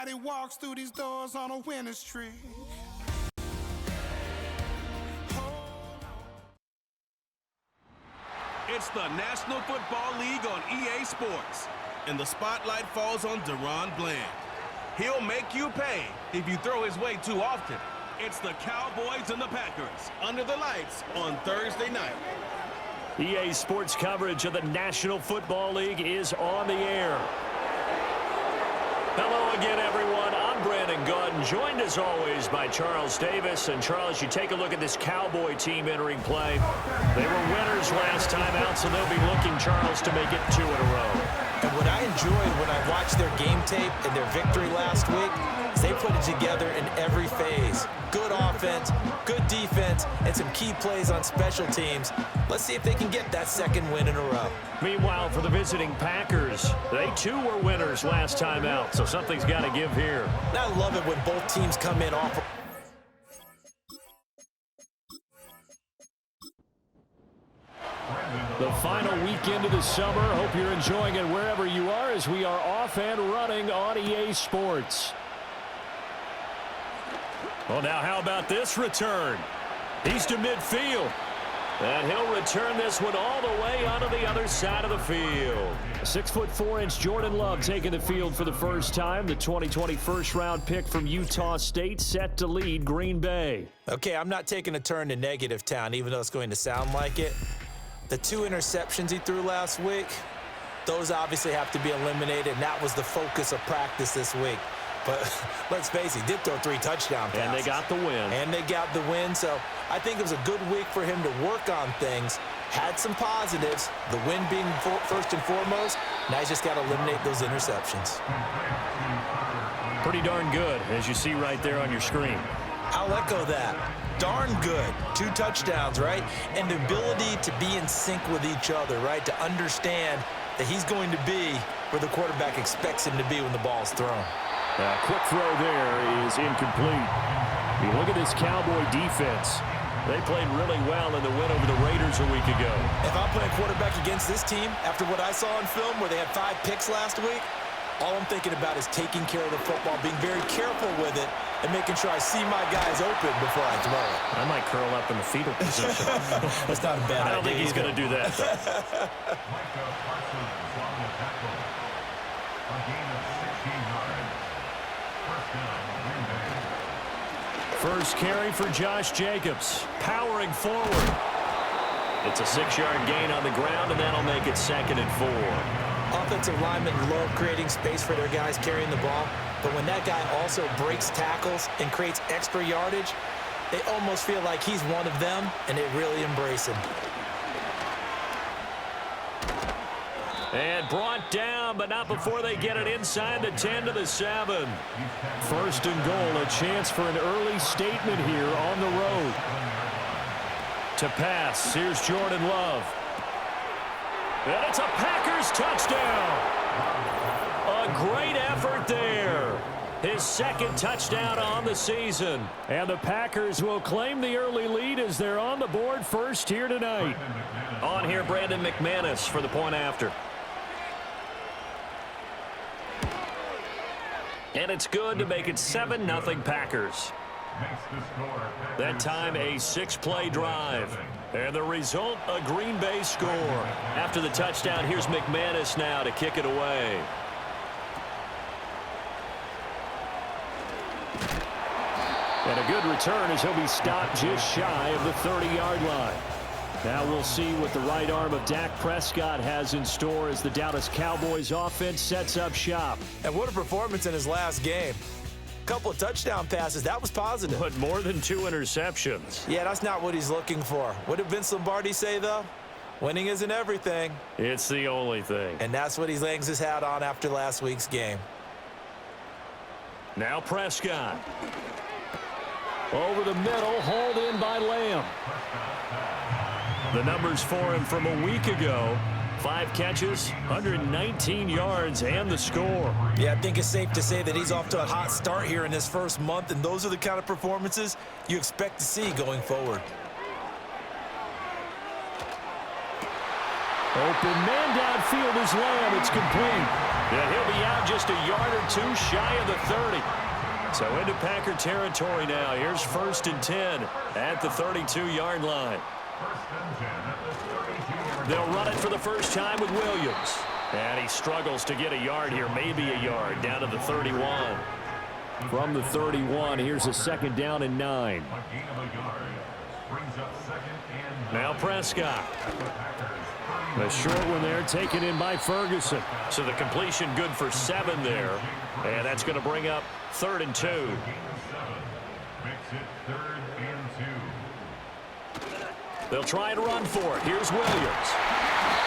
Everybody walks through these doors on a winning streak. It's the National Football League on EA Sports, and the spotlight falls on DaRon Bland. He'll make you pay if you throw his way too often. It's the Cowboys and the Packers under the lights on Thursday night. EA Sports coverage of the National Football League is on the air. Hello again, everyone. I'm Brandon Gaudin, joined as always by Charles Davis. And Charles, you take a look at this Cowboy team entering play. They were winners last time out, so they'll be looking, Charles, to make it 2 in a row. And what I enjoyed when I watched their game tape and their victory last week is they put it together in every phase. Good offense, good defense, and some key plays on special teams. Let's see if they can get that second win in a row. Meanwhile, for the visiting Packers, they too were winners last time out, so something's got to give here. And I love it when both teams come in off. The final weekend of the summer. Hope you're enjoying it wherever you are as we are off and running on EA Sports. Well, now how about this return? He's to midfield. And he'll return this one all the way onto the other side of the field. 6'4" Jordan Love taking the field for the first time. The 2020 first-round pick from Utah State set to lead Green Bay. Okay, I'm not taking a turn to negative town, even though it's going to sound like it. The 2 interceptions he threw last week, those obviously have to be eliminated, and that was the focus of practice this week. But let's face it, he did throw 3 touchdown passes. And they got the win. So I think it was a good week for him to work on things. Had some positives, the win being first and foremost. Now he's just got to eliminate those interceptions. Pretty darn good, as you see right there on your screen. I'll echo that. Darn good. 2 touchdowns, right? And the ability to be in sync with each other, right? To understand that he's going to be where the quarterback expects him to be when the ball's thrown. Quick throw there is incomplete. You look at this Cowboy defense. They played really well in the win over the Raiders a week ago. If I'm playing quarterback against this team, after what I saw on film where they had 5 picks last week, all I'm thinking about is taking care of the football, being very careful with it, and making sure I see my guys open before I throw it. I might curl up in the fetal position. That's not a bad idea. I don't think he's going to do that. First carry for Josh Jacobs, powering forward. It's a 6-yard gain on the ground, and that'll make it 2nd and 4. Offensive linemen love creating space for their guys carrying the ball, but when that guy also breaks tackles and creates extra yardage, they almost feel like he's one of them, and they really embrace him. And brought down, but not before they get it inside the 10 to the 7. First and goal, a chance for an early statement here on the road. To pass, here's Jordan Love. And it's a Packers touchdown. A great effort there. His 2nd touchdown on the season. And the Packers will claim the early lead as they're on the board first here tonight. On here, Brandon McManus for the point after. And it's good to make it 7-0 Packers. That time a 6-play drive. And the result, a Green Bay score. After the touchdown, here's McManus now to kick it away. And a good return as he'll be stopped just shy of the 30-yard line. Now we'll see what the right arm of Dak Prescott has in store as the Dallas Cowboys offense sets up shop. And what a performance in his last game. Couple of touchdown passes, that was positive. But more than 2 interceptions. Yeah, that's not what he's looking for. What did Vince Lombardi say, though? Winning isn't everything. It's the only thing. And that's what he hangs his hat on after last week's game. Now Prescott. Over the middle, hauled in by Lamb. The numbers for him from a week ago. 5 catches, 119 yards, and the score. Yeah, I think it's safe to say that he's off to a hot start here in his first month, and those are the kind of performances you expect to see going forward. Open man downfield is Lamb. It's complete. And he'll be out just a yard or two shy of the 30. So into Packer territory now. Here's 1st and 10 at the 32-yard line. They'll run it for the first time with Williams. And he struggles to get a yard here, maybe a yard, down to the 31. From the 31, here's a 2nd down and 9. Now Prescott. The short one there taken in by Ferguson. So the completion good for 7 there. And that's going to bring up 3rd and 2. They'll try to run for it. Here's Williams.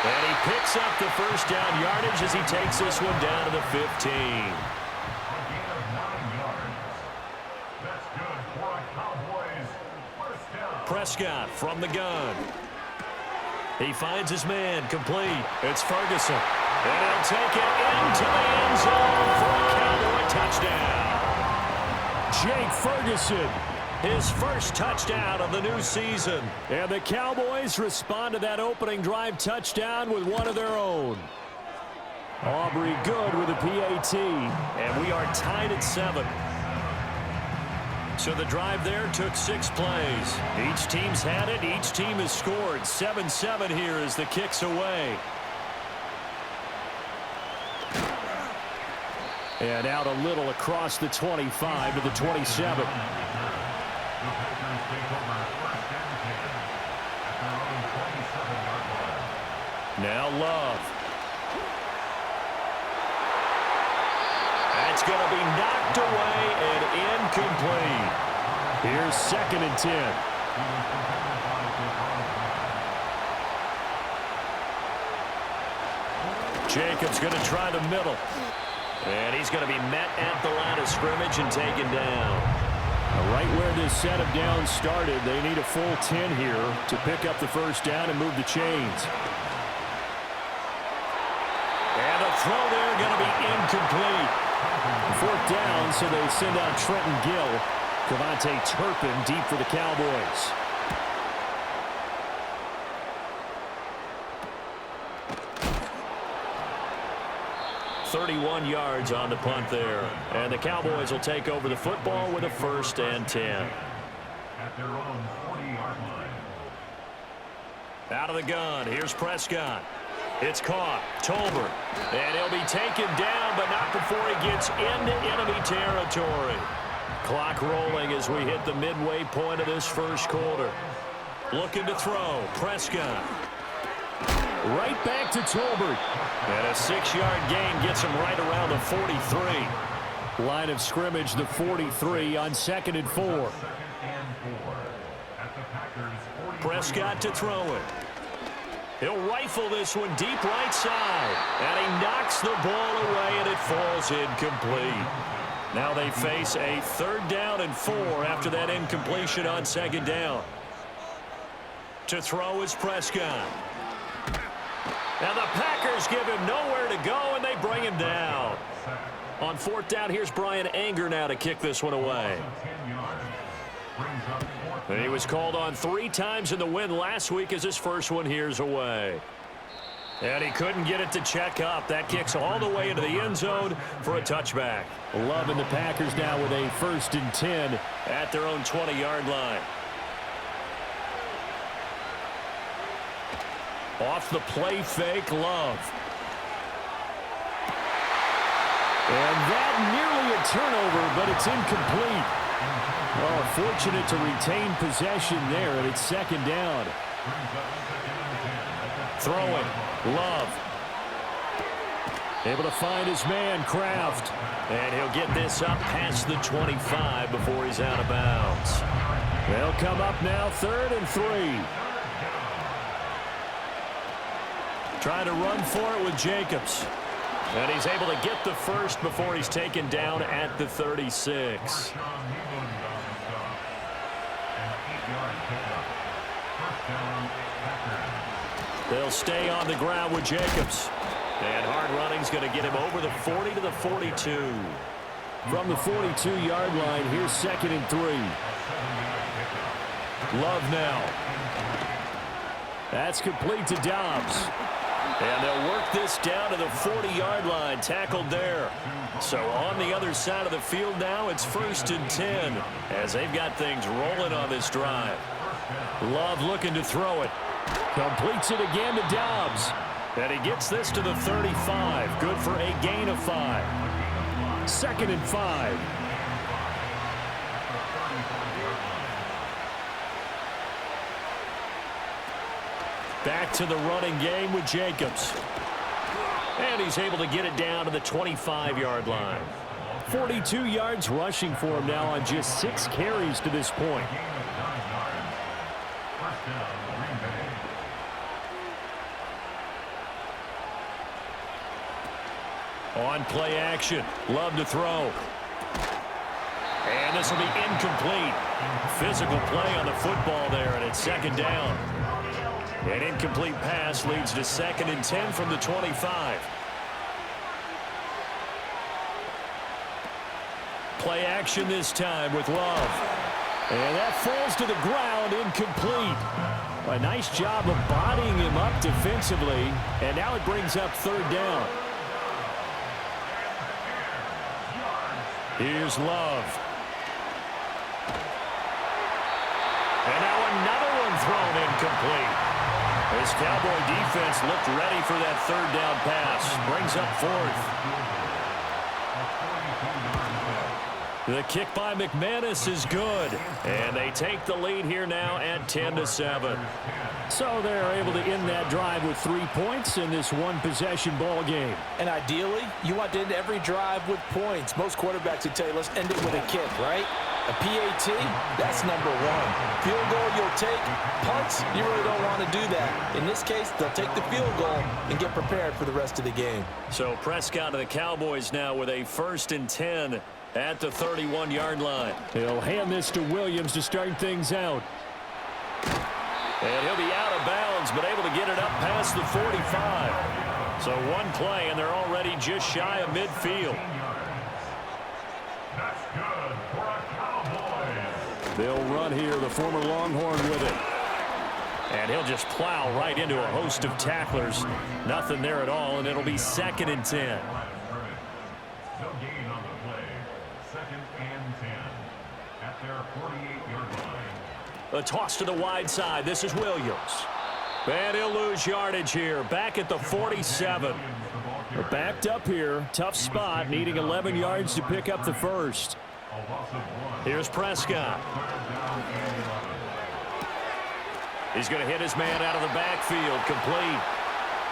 And he picks up the first down yardage as he takes this one down to the 15. Prescott from the gun. He finds his man, complete. It's Ferguson. And he'll take it into the end zone for a Cowboy touchdown. Jake Ferguson, his first touchdown of the new season. And the Cowboys respond to that opening drive touchdown with one of their own. Aubrey Good with a PAT. And we are tied at 7. So the drive there took 6 plays. Each team's had it. Each team has scored. 7-7 here as the kick's away. And out a little across the 25 to the 27. Now Love. That's going to be knocked away and incomplete. Here's 2nd and 10. Jacobs going to try the middle. And he's going to be met at the line of scrimmage and taken down. Right where this set of downs started, they need a full 10 here to pick up the first down and move the chains. And a throw there going to be incomplete. 4th down, so they send out Trenton Gill. Cavante Turpin deep for the Cowboys. .31 yards on the punt there. And the Cowboys will take over the football with a 1st and 10. At their own 40-yard line. Out of the gun, here's Prescott. It's caught. Tolbert. And he'll be taken down, but not before he gets into enemy territory. Clock rolling as we hit the midway point of this first quarter. Looking to throw. Prescott. Right back to Tolbert. And a 6-yard gain gets him right around the 43. Line of scrimmage, the 43 on 2nd and 4. Prescott to throw it. He'll rifle this one deep right side. And he knocks the ball away, and it falls incomplete. Now they face a 3rd down and 4 after that incompletion on 2nd down. To throw is Prescott. And the Packers give him nowhere to go, and they bring him down. On 4th down, here's Brian Anger now to kick this one away. And he was called on 3 times in the win last week as his first one here's away. And he couldn't get it to check up. That kicks all the way into the end zone for a touchback. Love and the Packers now with a 1st and 10 at their own 20-yard line. Off the play fake, Love. And that nearly a turnover, but it's incomplete. Oh, fortunate to retain possession there, and it's 2nd down. Throwing, Love. Able to find his man, Kraft. And he'll get this up past the 25 before he's out of bounds. They'll come up now, 3rd and 3. Trying to run for it with Jacobs. And he's able to get the first before he's taken down at the 36. They'll stay on the ground with Jacobs. And hard running's going to get him over the 40 to the 42. From the 42-yard line, here's 2nd and 3. Love now. That's complete to Dobbs. And they'll work this down to the 40-yard line, tackled there. So on the other side of the field now, it's 1st and 10 as they've got things rolling on this drive. Love looking to throw it. Completes it again to Dobbs. And he gets this to the 35. Good for a gain of 5. 2nd and 5. Back to the running game with Jacobs. And he's able to get it down to the 25-yard line. 42 yards rushing for him now on just 6 carries to this point. On play action, Love to throw. And this will be incomplete. Physical play on the football there, and it's 2nd down. An incomplete pass leads to 2nd and 10 from the 25. Play action this time with Love. And that falls to the ground, incomplete. A nice job of bodying him up defensively, and now it brings up 3rd down. Here's Love. And now another one thrown incomplete. This Cowboy defense looked ready for that 3rd down pass. Brings up 4th. The kick by McManus is good. And they take the lead here now at 10-7. So they're able to end that drive with 3 points in this one-possession ball game. And ideally, you want to end every drive with points. Most quarterbacks would tell you, let's end it with a kick, right? A PAT, that's number 1. Field goal you'll take. Punts, you really don't want to do that. In this case, they'll take the field goal and get prepared for the rest of the game. So Prescott of the Cowboys now with a 1st and 10 at the 31-yard line. He'll hand this to Williams to start things out. And he'll be out of bounds, but able to get it up past the 45. So one play, and they're already just shy of midfield. They'll run here, the former Longhorn with it. And he'll just plow right into a host of tacklers. Nothing there at all, and it'll be 2nd and 10. No gain on the play. 2nd and 10 at their 48-yard line. A toss to the wide side. This is Williams. And he'll lose yardage here. Back at the 47. They're backed up here. Tough spot. Needing 11 yards to pick up the 1st. Here's Prescott. He's going to hit his man out of the backfield. Complete.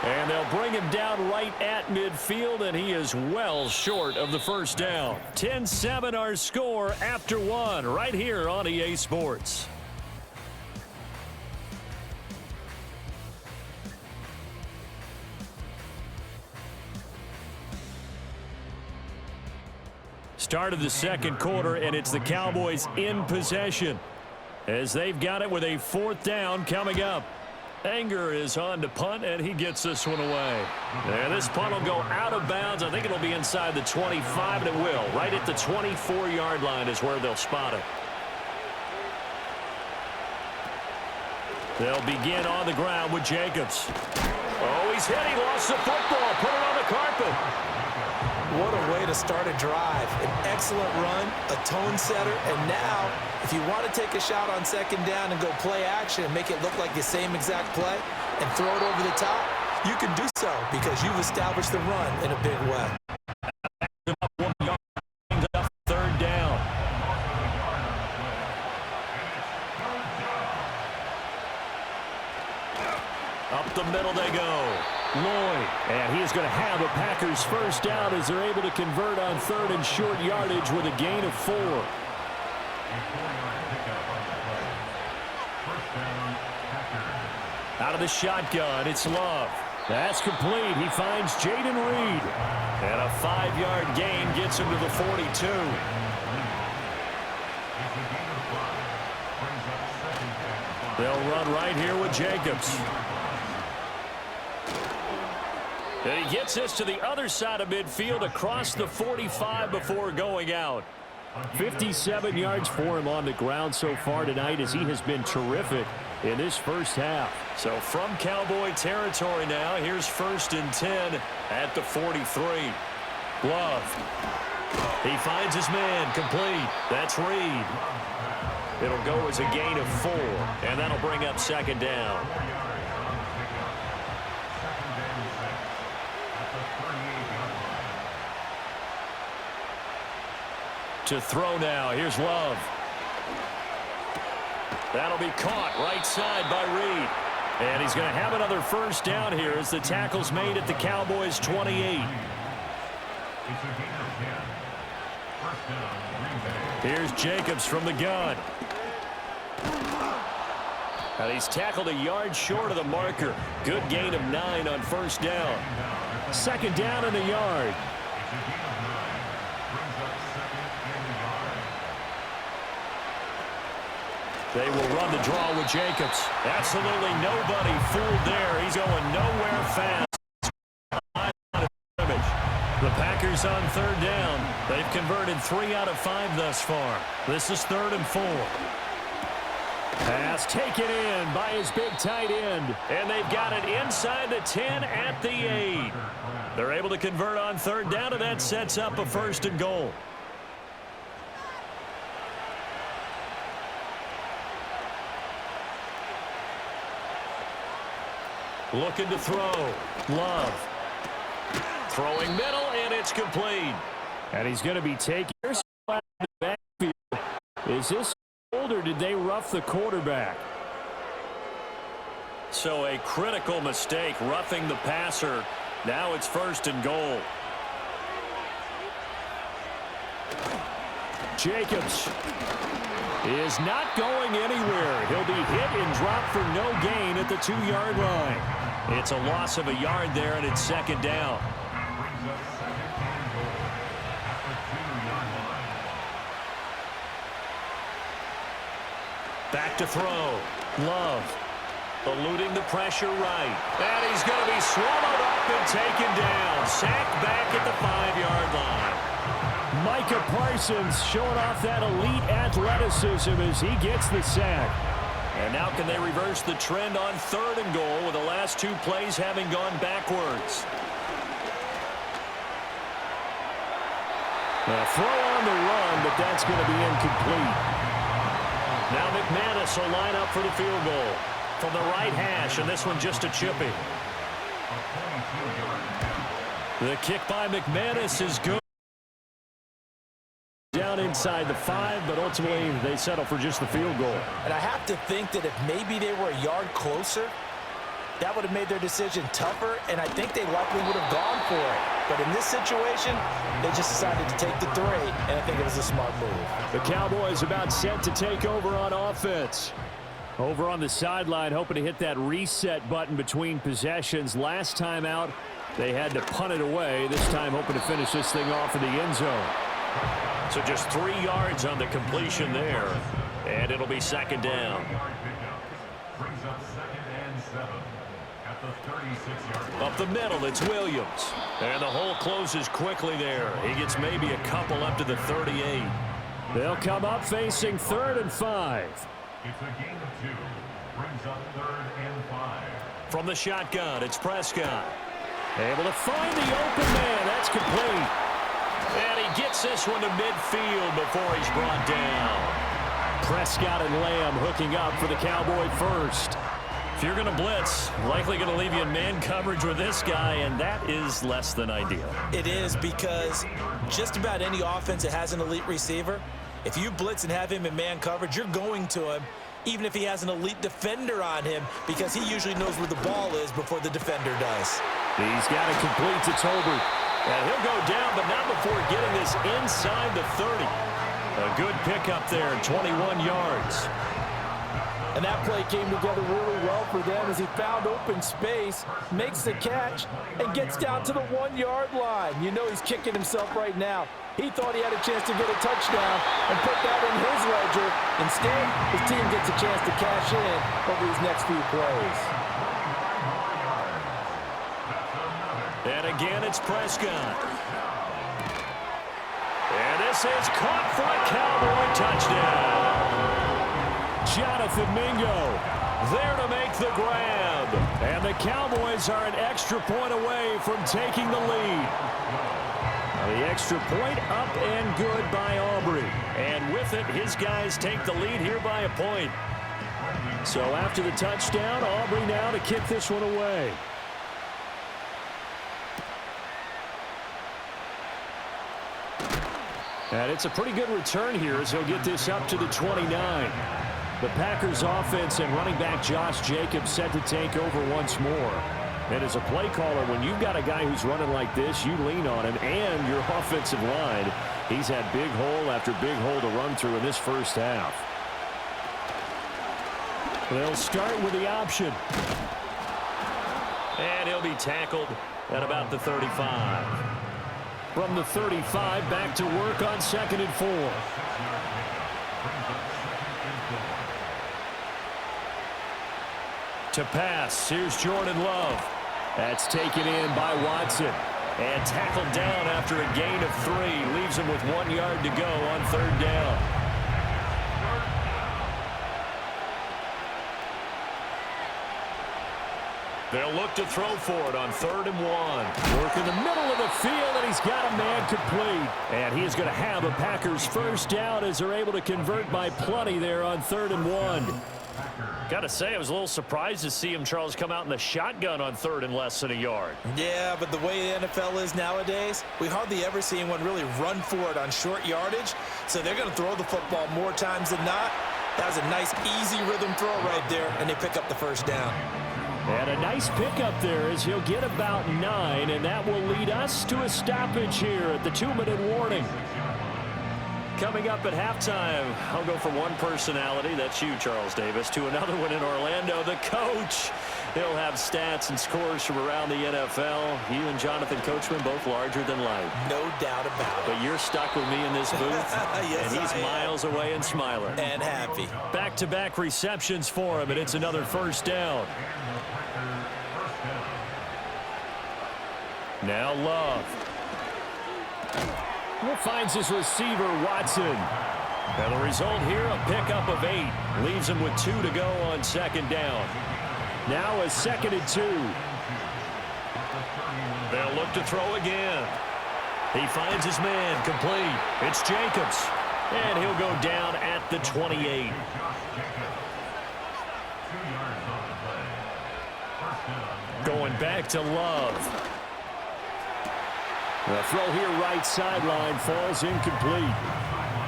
And they'll bring him down right at midfield, and he is well short of the 1st down. 10-7 our score after 1 right here on EA Sports. Start of the 2nd quarter, and it's the Cowboys in possession as they've got it with a 4th down coming up. Anger is on to punt, and he gets this one away. And this punt will go out of bounds. I think it'll be inside the 25, and it will. Right at the 24-yard line is where they'll spot it. They'll begin on the ground with Jacobs. Oh, he's hit. He lost the football. Put it on the carpet. What a way to start a drive. An excellent run, a tone setter, and now, if you want to take a shot on 2nd down and go play action and make it look like the same exact play and throw it over the top, you can do so because you've established the run in a big way. 3rd down. Up the middle they go. Lloyd, and he is going to have a Packers 1st down as they're able to convert on 3rd and short yardage with a gain of 4. Out of the shotgun, it's Love. That's complete. He finds Jaden Reed. And a 5-yard gain gets him to the 42. They'll run right here with Jacobs. And he gets this to the other side of midfield across the 45 before going out. 57 yards for him on the ground so far tonight as he has been terrific in this first half. So from Cowboy territory now, here's 1st and 10 at the 43. Love. He finds his man, complete. That's Reed. It'll go as a gain of 4, and that'll bring up 2nd down. To throw now, here's Love. That'll be caught right side by Reed. And he's going to have another 1st down here as the tackle's made at the Cowboys' 28. Here's Jacobs from the gun. And he's tackled a yard short of the marker. Good gain of 9 on 1st down. 2nd down in the yard. They will run the draw with Jacobs. Absolutely nobody fooled there. He's going nowhere fast. The Packers on 3rd down. They've converted 3 out of 5 thus far. This is 3rd and 4. Pass taken in by his big tight end. And they've got it inside the 10 at the 8. They're able to convert on 3rd down, and that sets up a 1st and goal. Looking to throw. Love. Throwing middle, and it's complete. And he's going to be taking the backfield. Is this old, or did they rough the quarterback? So a critical mistake, roughing the passer. Now it's 1st and goal. Jacobs is not going anywhere. He'll be hit and dropped for no gain at the 2-yard line. It's a loss of a yard there, and it's 2nd down. Back to throw. Love. Eluding the pressure right. And he's going to be swallowed up and taken down. Sacked back at the 5-yard line. Micah Parsons showing off that elite athleticism as he gets the sack. And now can they reverse the trend on 3rd and goal with the last 2 plays having gone backwards? A throw on the run, but that's going to be incomplete. Now McManus will line up for the field goal from the right hash, and this one just a chipping. The kick by McManus is good. Down inside the 5, but ultimately they settle for just the field goal. And I have to think that if maybe they were a yard closer, that would have made their decision tougher, and I think they likely would have gone for it. But in this situation, they just decided to take the 3, and I think it was a smart move. The Cowboys about set to take over on offense. Over on the sideline, hoping to hit that reset button between possessions. Last time out, they had to punt it away. This time hoping to finish this thing off in the end zone. So just 3 yards on the completion there, and it'll be 2nd down. Brings up 2nd and 7 at the 36-yard line. Up the middle, it's Williams. And the hole closes quickly there. He gets maybe a couple up to the 38. They'll come up facing 3rd and 5. It's a gain of 2. Brings up 3rd and 5. From the shotgun, it's Prescott. Able to find the open man. That's complete. And he gets this one to midfield before he's brought down. Prescott and Lamb hooking up for the Cowboy first. If you're going to blitz, likely going to leave you in man coverage with this guy, and that is less than ideal. It is, because just about any offense that has an elite receiver, if you blitz and have him in man coverage, you're going to him, even if he has an elite defender on him, because he usually knows where the ball is before the defender does. He's got it complete to Tolbert. And he'll go down, but not before getting this inside the 30. A good pickup there, 21 yards. And that play came together really well for them as he found open space, makes the catch, and gets down to the 1-yard line. You know he's kicking himself right now. He thought he had a chance to get a touchdown and put that in his ledger. Instead, his team gets a chance to cash in over these next few plays. And again, it's Prescott. And this is caught for a Cowboy touchdown. Jonathan Mingo there to make the grab. And the Cowboys are an extra point away from taking the lead. The extra point up and good by Aubrey. And with it, his guys take the lead here by a point. So after the touchdown, Aubrey now to kick this one away. And it's a pretty good return here as he'll get this up to the 29. The Packers offense and running back Josh Jacobs set to take over once more. And as a play caller, when you've got a guy who's running like this, you lean on him and your offensive line. He's had big hole after big hole to run through in this first half. They'll start with the option. And he'll be tackled at about the 35. From the 35, back to work on 2nd and 4. To pass, here's Jordan Love. That's taken in by Watson. And tackled down after a gain of 3. Leaves him with 1 yard to go on 3rd down. They'll look to throw for it on 3rd and 1. Work in the middle of the field, and he's got a man complete. And he is going to have a Packers first down as they're able to convert by plenty there on 3rd and 1. Got to say, I was a little surprised to see him, Charles, come out in the shotgun on 3rd and less than a yard. Yeah, but the way the NFL is nowadays, we hardly ever see anyone really run for it on short yardage. So they're going to throw the football more times than not. That was a nice, easy rhythm throw right there, and they pick up the first down. And a nice pickup there as he'll get about 9, and that will lead us to a stoppage here at the 2-minute warning. Coming up at halftime, I'll go from one personality, that's you, Charles Davis, to another one in Orlando, the coach. He'll have stats and scores from around the NFL. You and Jonathan Coachman both larger than life. No doubt about it. But you're stuck with me in this booth, yes, and he's miles away and smiling. And happy. Back-to-back receptions for him, and it's another first down. Now Love. Finds his receiver, Watson. And the result here, a pickup of 8. Leaves him with 2 to go on 2nd down. Now a 2nd and 2. They'll look to throw again. He finds his man, complete. It's Jacobs. And he'll go down at the 28. Going back to Love. The throw here right sideline falls incomplete.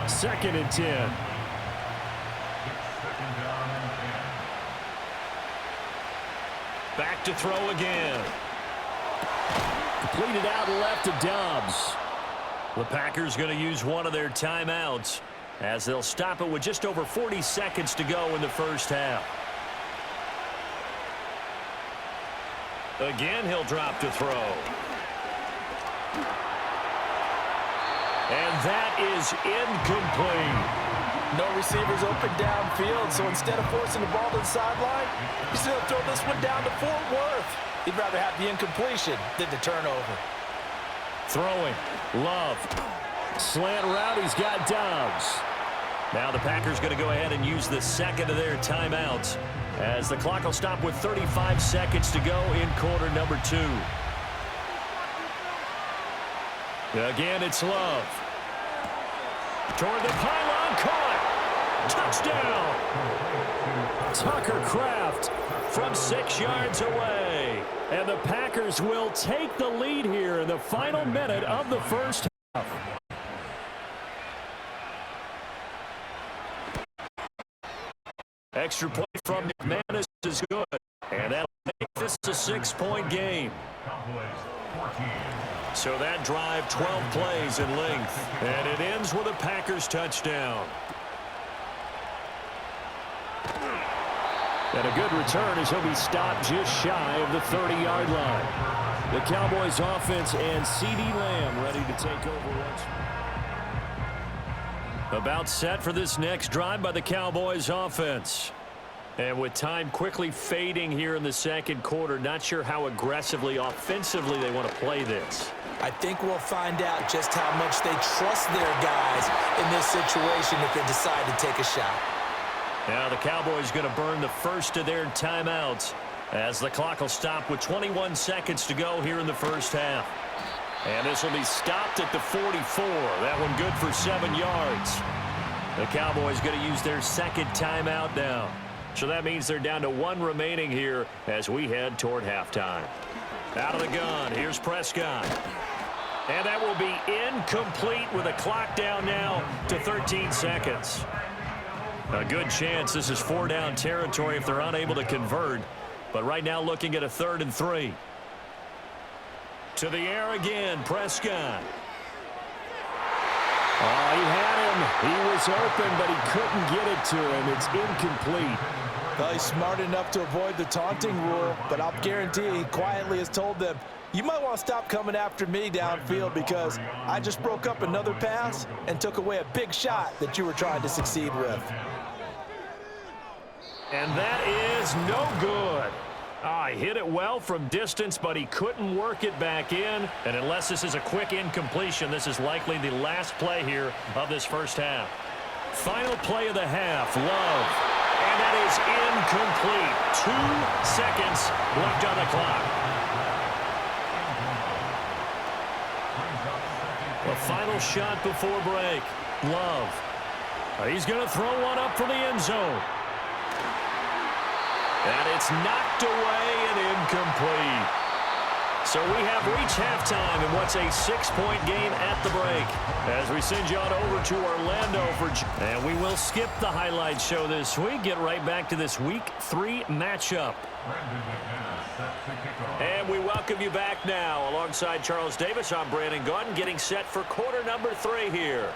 2nd and 10. Back to throw again. Completed out left to Dobbs. The Packers going to use one of their timeouts as they'll stop it with just over 40 seconds to go in the first half. Again, he'll drop to throw. And that is incomplete. No receivers open downfield, so instead of forcing the ball to the sideline, he's going to throw this one down to Fort Worth. He'd rather have the incompletion than the turnover. Throwing. Love. Slant route, he's got Dobbs. Now the Packers going to go ahead and use the second of their timeouts as the clock will stop with 35 seconds to go in quarter number 2. Again, it's Love. Toward the pylon, caught. Touchdown. Tucker Kraft from 6 yards away. And the Packers will take the lead here in the final minute of the first half. Extra point from McManus is good. And that'll make this a 6-point game. So that drive, 12 plays in length. And it ends with a Packers touchdown. And a good return as he'll be stopped just shy of the 30-yard line. The Cowboys offense and CeeDee Lamb ready to take over once more. About set for this next drive by the Cowboys offense. And with time quickly fading here in the second quarter, not sure how aggressively, offensively they want to play this. I think we'll find out just how much they trust their guys in this situation if they decide to take a shot. Now the Cowboys going to burn the first of their timeouts as the clock will stop with 21 seconds to go here in the first half. And this will be stopped at the 44. That one good for 7 yards. The Cowboys going to use their second timeout now. So that means they're down to 1 remaining here as we head toward halftime. Out of the gun, here's Prescott. And that will be incomplete with a clock down now to 13 seconds. A good chance this is 4-down territory if they're unable to convert. But right now looking at a 3rd and 3. To the air again, Prescott. Oh, he had him. He was open, but he couldn't get it to him. It's incomplete. Well, he's smart enough to avoid the taunting rule, but I'll guarantee he quietly has told them, you might want to stop coming after me downfield because I just broke up another pass and took away a big shot that you were trying to succeed with. And that is no good. He hit it well from distance, but he couldn't work it back in. And unless this is a quick incompletion, this is likely the last play here of this first half. Final play of the half, Love. And that is incomplete. 2 seconds left on the clock. The final shot before break. Love. He's going to throw one up for the end zone. And it's knocked away and incomplete. So we have reached halftime in what's a 6-point game at the break. As we send you on over to Orlando and we will skip the highlight show this week. Get right back to this Week 3 matchup. And we welcome you back now. Alongside Charles Davis, I'm Brandon Gaudin, getting set for quarter number 3 here.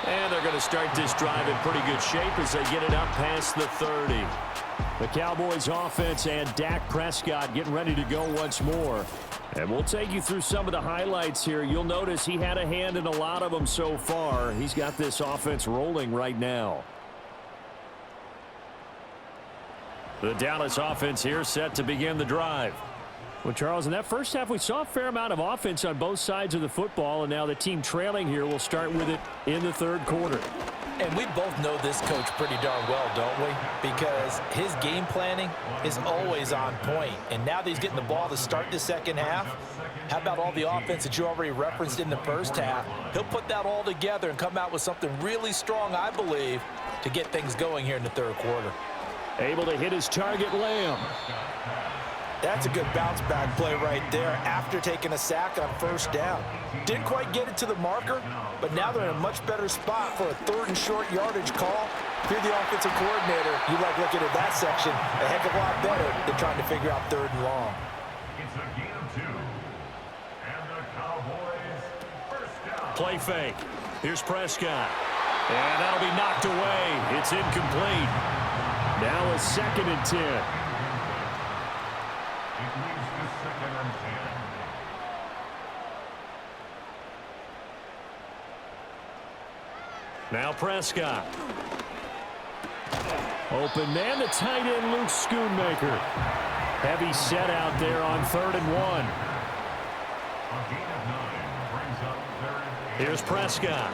And they're going to start this drive in pretty good shape as they get it up past the 30. The Cowboys offense and Dak Prescott getting ready to go once more. And we'll take you through some of the highlights here. You'll notice he had a hand in a lot of them so far. He's got this offense rolling right now. The Dallas offense here set to begin the drive. Well, Charles, in that first half, we saw a fair amount of offense on both sides of the football, and now the team trailing here will start with it in the third quarter. And we both know this coach pretty darn well, don't we? Because his game planning is always on point. And now that he's getting the ball to start the second half, how about all the offense that you already referenced in the first half? He'll put that all together and come out with something really strong, I believe, to get things going here in the third quarter. Able to hit his target, Lamb. That's a good bounce-back play right there after taking a sack on first down. Didn't quite get it to the marker, but now they're in a much better spot for a 3rd and short yardage call. If you're the offensive coordinator, you like looking at that section a heck of a lot better than trying to figure out 3rd and long. It's a gain of 2. And the Cowboys first down. Play fake. Here's Prescott. And that'll be knocked away. It's incomplete. Now a 2nd and 10. It leads to 2nd and 10. Now Prescott. Open man, the tight end, Luke Schoonmaker. Heavy set out there on 3rd and 1. A gain of 9 brings up 3rd and 8. Here's Prescott.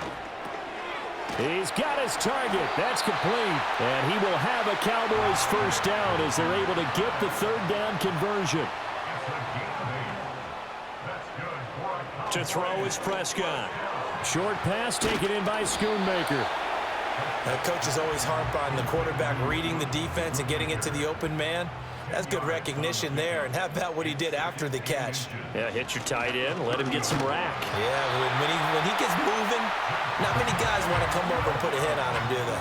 He's got his target. That's complete. And he will have a Cowboys first down as they're able to get the 3rd down conversion. It's a gain of 8. That's good for a Cowboys. To throw is Prescott. Short pass taken in by Schoonmaker. Coaches always harp on the quarterback reading the defense and getting it to the open man. That's good recognition there. And how about what he did after the catch? Yeah, hit your tight end. Let him get some rack. Yeah, when he gets moving, not many guys want to come over and put a hit on him, do they?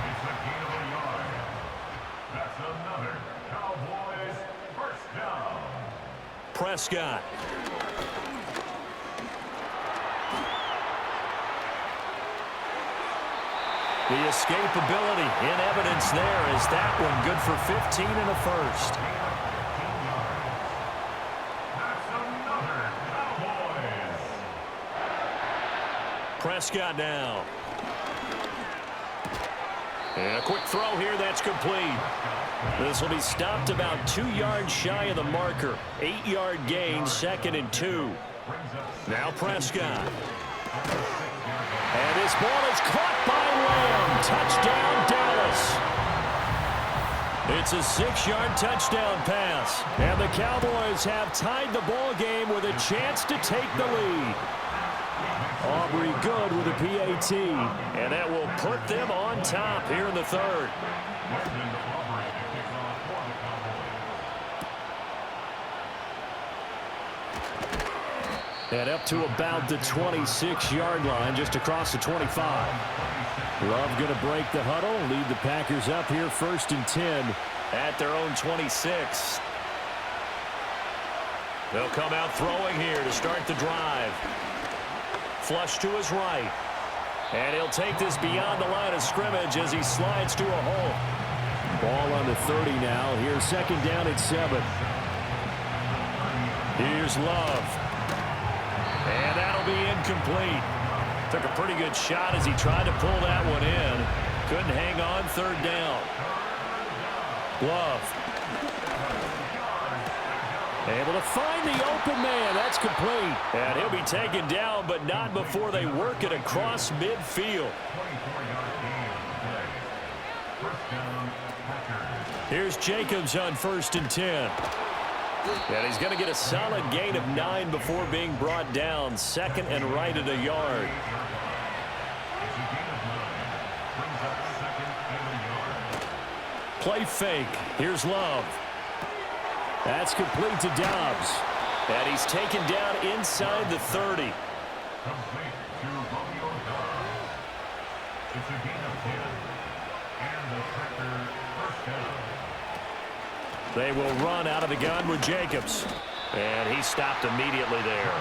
It's a gain of a yard. That's another Cowboys first down. Prescott. The escapability in evidence there is that one good for 15 and a first. That's another Cowboys. Prescott now. And a quick throw here, that's complete. This will be stopped about 2 yards shy of the marker. 8-yard gain, 2nd and 2. Now Prescott. And this ball is caught by Lamb. Touchdown, Dallas. It's a 6-yard touchdown pass. And the Cowboys have tied the ball game with a chance to take the lead. Aubrey good with a PAT. And that will put them on top here in the third. And up to about the 26-yard line, just across the 25. Love going to break the huddle, lead the Packers up here 1st and 10 at their own 26. They'll come out throwing here to start the drive. Flush to his right. And he'll take this beyond the line of scrimmage as he slides to a hole. Ball on the 30 now. Here's 2nd down at 7. Here's Love. And that'll be incomplete. Took a pretty good shot as he tried to pull that one in. Couldn't hang on 3rd down. Love. Able to find the open man. That's complete. And he'll be taken down, but not before they work it across midfield. Here's Jacobs on 1st and 10. And he's going to get a solid gain of 9 before being brought down. 2nd and right at a yard. Play fake. Here's Love. That's complete to Dobbs. And he's taken down inside the 30. Complete to Romeo Dobbs. It's a gain of 10. And the Packers first down. They will run out of the gun with Jacobs. And he stopped immediately there.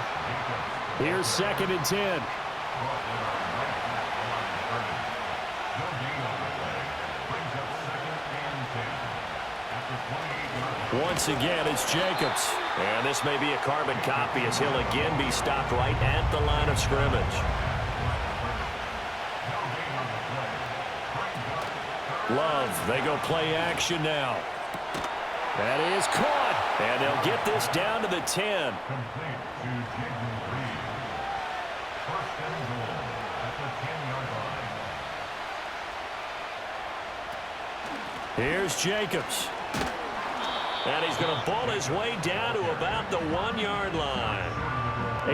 Here's 2nd and 10. Once again, it's Jacobs. And this may be a carbon copy as he'll again be stopped right at the line of scrimmage. Love, they go play action now. That is caught. And they'll get this down to the 10. Complete to Jaden Reed. 1st and goal at the 10-yard line. Here's Jacobs. And he's going to ball his way down to about the 1-yard line.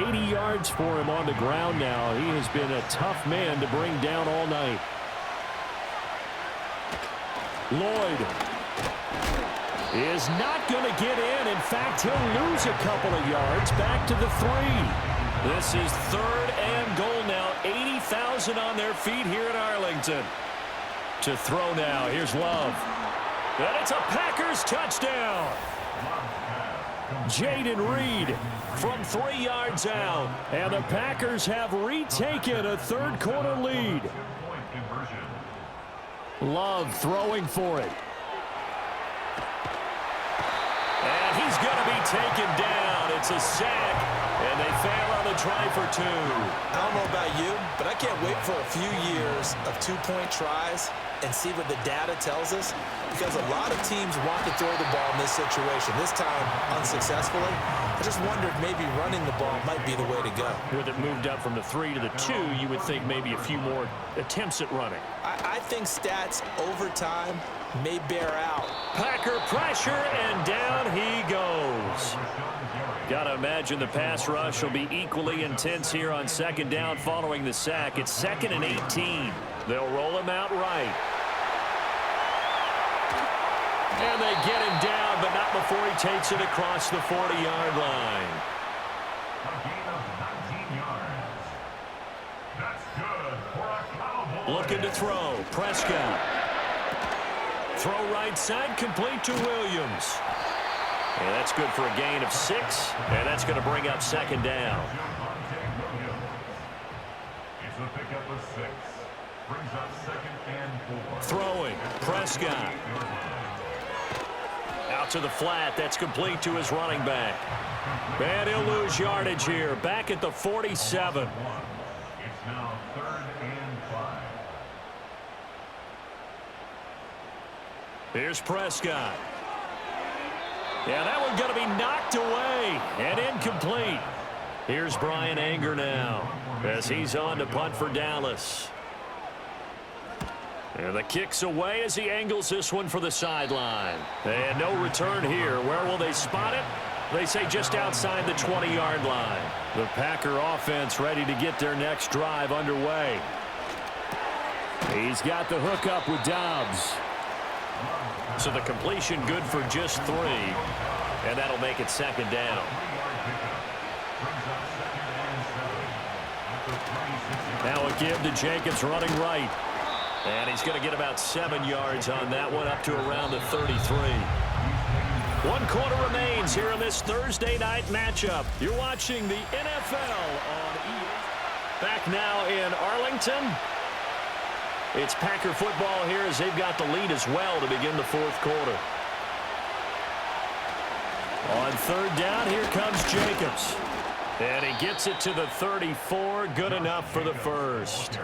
80 yards for him on the ground now. He has been a tough man to bring down all night. Lloyd is not going to get in. In fact, he'll lose a couple of yards back to the 3. This is 3rd and goal now. 80,000 on their feet here in Arlington. To throw now. Here's Love. And it's a Packers touchdown. Jaden Reed from 3 yards out. And the Packers have retaken a 3rd quarter lead. Love throwing for it. And he's going to be taken down. It's a sack, and they fail on the try for 2. I don't know about you, but I can't wait for a few years of 2-point tries and see what the data tells us, because a lot of teams want to throw the ball in this situation. This time, unsuccessfully. I just wonder if maybe running the ball might be the way to go. With it moved up from the 3 to the 2, you would think maybe a few more attempts at running. I think stats over time may bear out. Packer pressure, and down he goes. Got to imagine the pass rush will be equally intense here on 2nd down following the sack. It's 2nd and 18. They'll roll him out right. And they get him down, but not before he takes it across the 40-yard line. A gain of 19 yards. That's good for a Cowboy. Looking to throw. Prescott. Throw right side, complete to Williams. And that's good for a gain of 6. And that's going to bring up 2nd down. It's a pickup of 6. Brings up 2nd and 4. Throwing. Prescott. Out to the flat. That's complete to his running back. And he'll lose yardage here. Back at the 47. It's now 3rd and 5. Here's Prescott. Yeah, that one's going to be knocked away and incomplete. Here's Brian Anger now as he's on to punt for Dallas. And the kick's away as he angles this one for the sideline. And no return here. Where will they spot it? They say just outside the 20-yard line. The Packer offense ready to get their next drive underway. He's got the hook up with Dobbs. So the completion good for just 3. And that'll make it second down. Now a give to Jacobs running right. And he's going to get about 7 yards on that one, up to around the 33. 1 quarter remains here in this Thursday night matchup. You're watching the NFL on EA. Back now in Arlington. It's Packer football here as they've got the lead as well to begin the 4th quarter. On 3rd down, here comes Jacobs. And he gets it to the 34. Good enough for the first.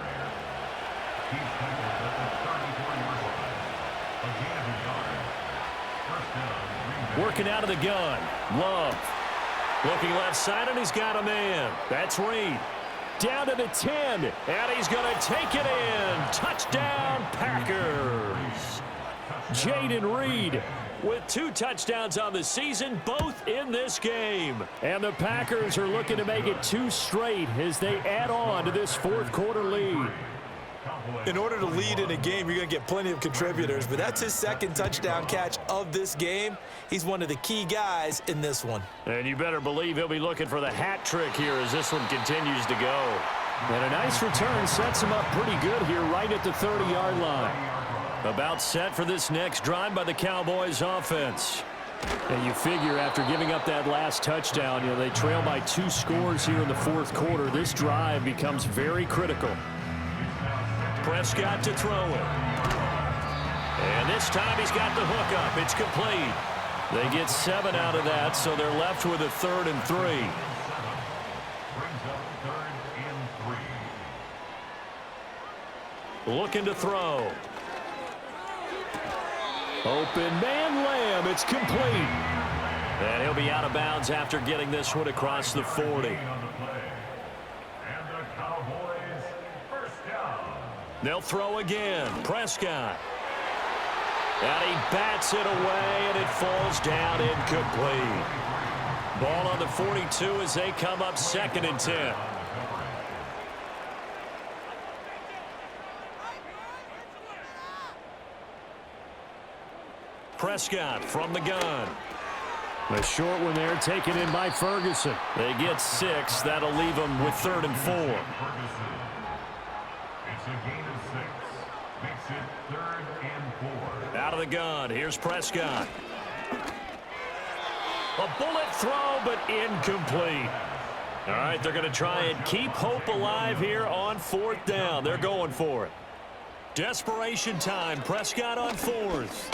Working out of the gun. Love. Looking left side, and he's got a man. That's Reed. Down to the 10. And he's going to take it in. Touchdown, Packers. Jaden Reed with 2 touchdowns on the season, both in this game. And the Packers are looking to make it 2 straight as they add on to this 4th quarter lead. In order to lead in a game, you're going to get plenty of contributors, but that's his 2nd touchdown catch of this game. He's one of the key guys in this one. And you better believe he'll be looking for the hat trick here as this one continues to go. And a nice return sets him up pretty good here right at the 30-yard line. About set for this next drive by the Cowboys offense. And you figure after giving up that last touchdown, they trail by 2 scores here in the 4th quarter. This drive becomes very critical. Prescott to throw it. And this time he's got the hook up. It's complete. They get 7 out of that, so they're left with a 3rd and 3. Brings up 3rd and 3. Looking to throw. Open man Lamb. It's complete. And he'll be out of bounds after getting this one across the 40. They'll throw again. Prescott. And he bats it away, and it falls down incomplete. Ball on the 42 as they come up 2nd and 10. Prescott from the gun. The short one there taken in by Ferguson. They get 6. That'll leave them with 3rd and 4. It's a gain of 6. Makes it 3rd and 4. Out of the gun. Here's Prescott. A bullet throw, but incomplete. All right, they're going to try and keep hope alive here on 4th down. They're going for it. Desperation time. Prescott on 4th.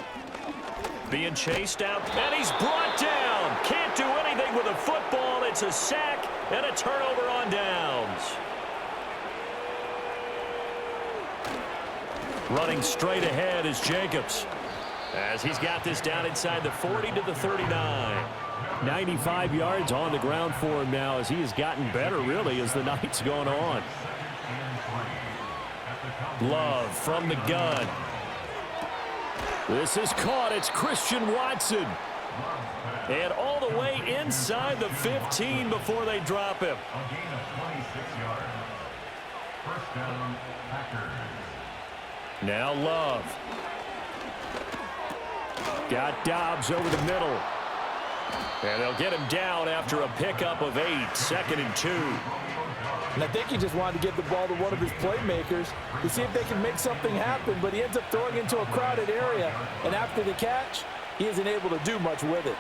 Being chased out, and he's brought down. Can't do anything with a football. It's a sack and a turnover on downs. Running straight ahead is Jacobs, as he's got this down inside the 40 to the 39. 95 yards on the ground for him now as he has gotten better, really, as the night's gone on. Love from the gun. This is caught. It's Christian Watson. And all the way inside the 15 before they drop him. A gain of 26 yards. First down, Packers. Now Love. Got Dobbs over the middle. And they'll get him down after a pickup of 8. 2nd and 2. And I think he just wanted to give the ball to one of his playmakers to see if they can make something happen, but he ends up throwing into a crowded area, and after the catch, he isn't able to do much with it.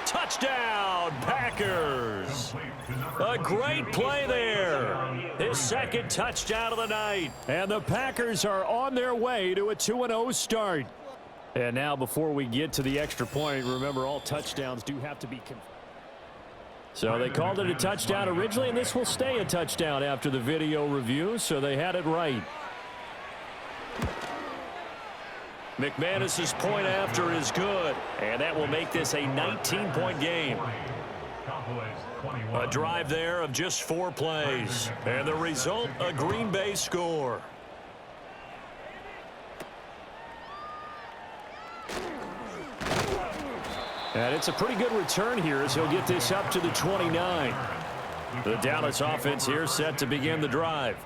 Touchdown, Packers. A great play there. His 2nd touchdown of the night. And the Packers are on their way to a 2-0 start. And now before we get to the extra point, remember all touchdowns do have to be so they called it a touchdown originally, and this will stay a touchdown after the video review, so they had it right. McManus's point after is good, and that will make this a 19-point game. A drive there of just 4 plays, and the result, a Green Bay score. And it's a pretty good return here as he'll get this up to the 29. The Dallas offense here set to begin the drive.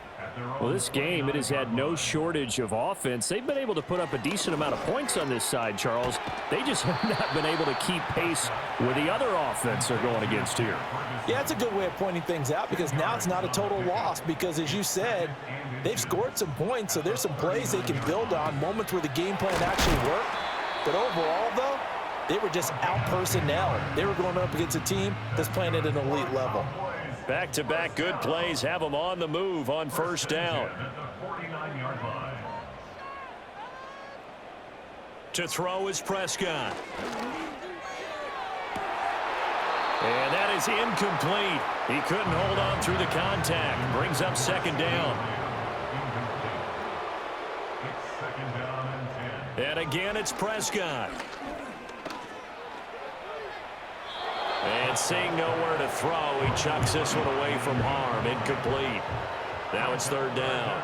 Well, this game, it has had no shortage of offense. They've been able to put up a decent amount of points on this side, Charles. They just have not been able to keep pace with the other offense they're going against here. Yeah, it's a good way of pointing things out because now it's not a total loss because, as you said, they've scored some points, so there's some plays they can build on, moments where the game plan actually worked. But overall, though, they were just out-personnel. They were going up against a team that's playing at an elite level. Back-to-back good plays have them on the move on first down. To throw is Prescott. And that is incomplete. He couldn't hold on through the contact. Brings up second down. And again, it's Prescott. And seeing nowhere to throw, he chucks this one away from harm. Incomplete. Now it's third down.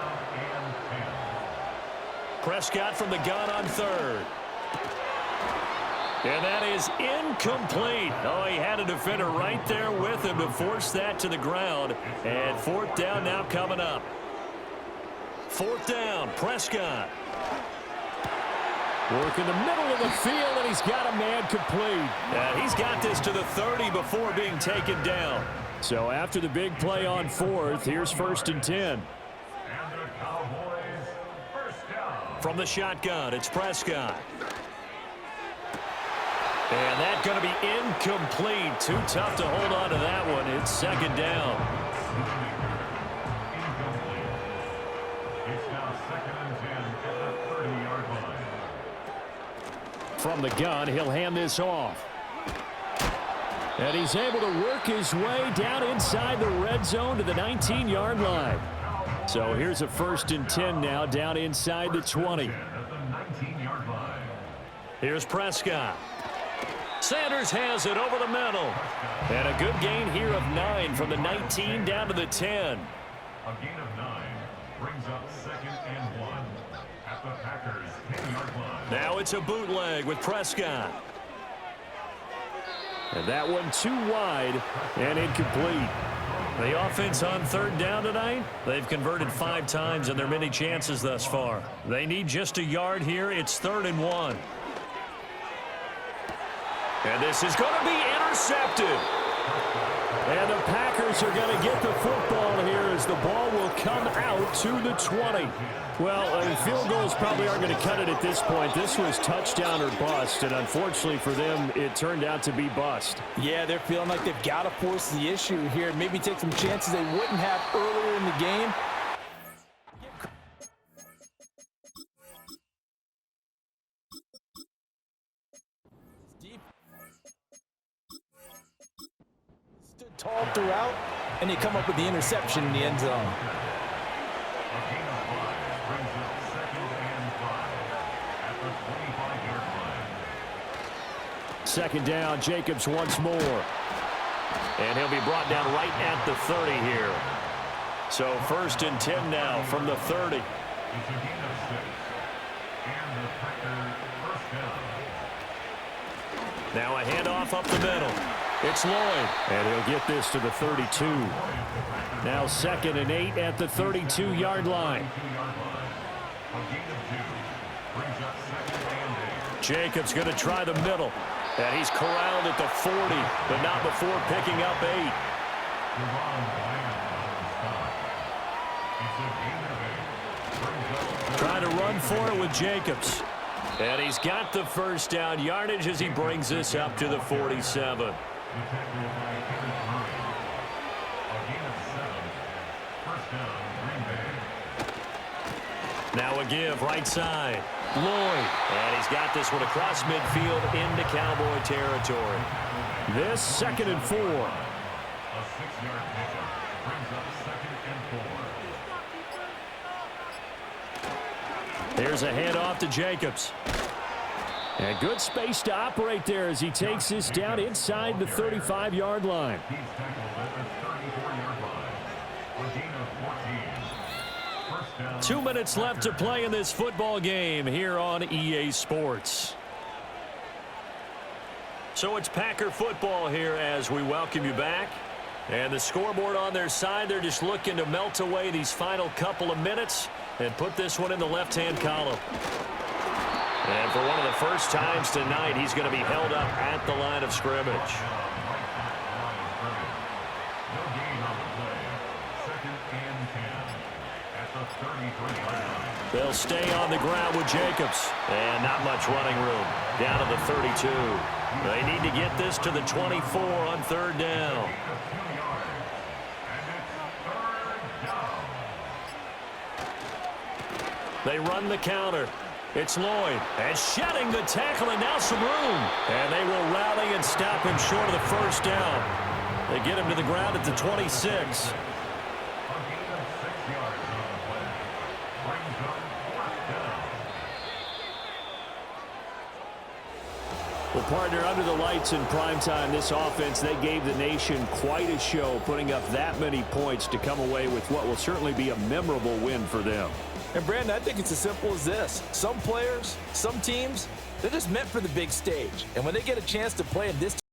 Prescott from the gun on third. And that is incomplete. Oh, he had a defender right there with him to force that to the ground. And fourth down now coming up. Fourth down, Prescott. Work in the middle of the field, and he's got a man complete. He's got this to the 30 before being taken down. So after the big play on fourth, here's first and 10. From the shotgun, it's Prescott. And that's going to be incomplete. Too tough to hold on to that one. It's second down. It's now second and 10 at the 30-yard line. From the gun, he'll hand this off. And he's able to work his way down inside the red zone to the 19-yard line. So here's a first and 10 now down inside the 20. Here's Prescott. Sanders has it over the middle. And a good gain here of 9 from the 19 down to the 10. A gain of 9 brings up second and 1 at the Packers' 10-yard line. Now it's a bootleg with Prescott. And that one too wide and incomplete. The offense on third down tonight, they've converted 5 times in their many chances thus far. They need just a yard here. It's 3rd and 1. And this is going to be intercepted. And the Packers are going to get the football here as the ball will come out to the 20. Well, field goals probably aren't going to cut it at this point. This was touchdown or bust, and unfortunately for them, it turned out to be bust. Yeah, they're feeling like they've got to force the issue here. Maybe take some chances they wouldn't have earlier in the game. Stood tall throughout, and they come up with the interception in the end zone. Second down, Jacobs once more. And he'll be brought down right at the 30 here. So 1st and 10 now from the 30. It's a gain of 6. And the Packers first down. Now a handoff up the middle. It's Lloyd. And he'll get this to the 32. Now 2nd and 8 at the 32-yard line. A gain of 2 brings up second and 8. Jacobs going to try the middle. And he's corralled at the 40, but not before picking up 8. Trying to run for it with Jacobs. And he's got the first down yardage as he brings this up to the 47. Now a give right side. Lloyd. And he's got this one across midfield into Cowboy territory. This 2nd and 4. A 6-yard pickup brings up second and 4. Here's a handoff to Jacobs. And good space to operate there as he takes this down inside the 35-yard line. He's tackled at the 34-yard line. A gain of 14. 2 minutes left to play in this football game here on EA Sports. So it's Packer football here as we welcome you back. And the scoreboard on their side, they're just looking to melt away these final couple of minutes and put this one in the left-hand column. And for one of the first times tonight, he's going to be held up at the line of scrimmage. No gain on the play. 2nd and 10 at the 33-yard line. They'll stay on the ground with Jacobs. And not much running room. Down to the 32. They need to get this to the 24 on 3rd down. They run the counter. It's Lloyd. And shedding the tackle, and now some room. And they will rally and stop him short of the 1st down. They get him to the ground at the 26. Well, partner, under the lights in primetime, this offense, they gave the nation quite a show, putting up that many points to come away with what will certainly be a memorable win for them. And, Brandon, I think it's as simple as this. Some players, some teams, they're just meant for the big stage. And when they get a chance to play in this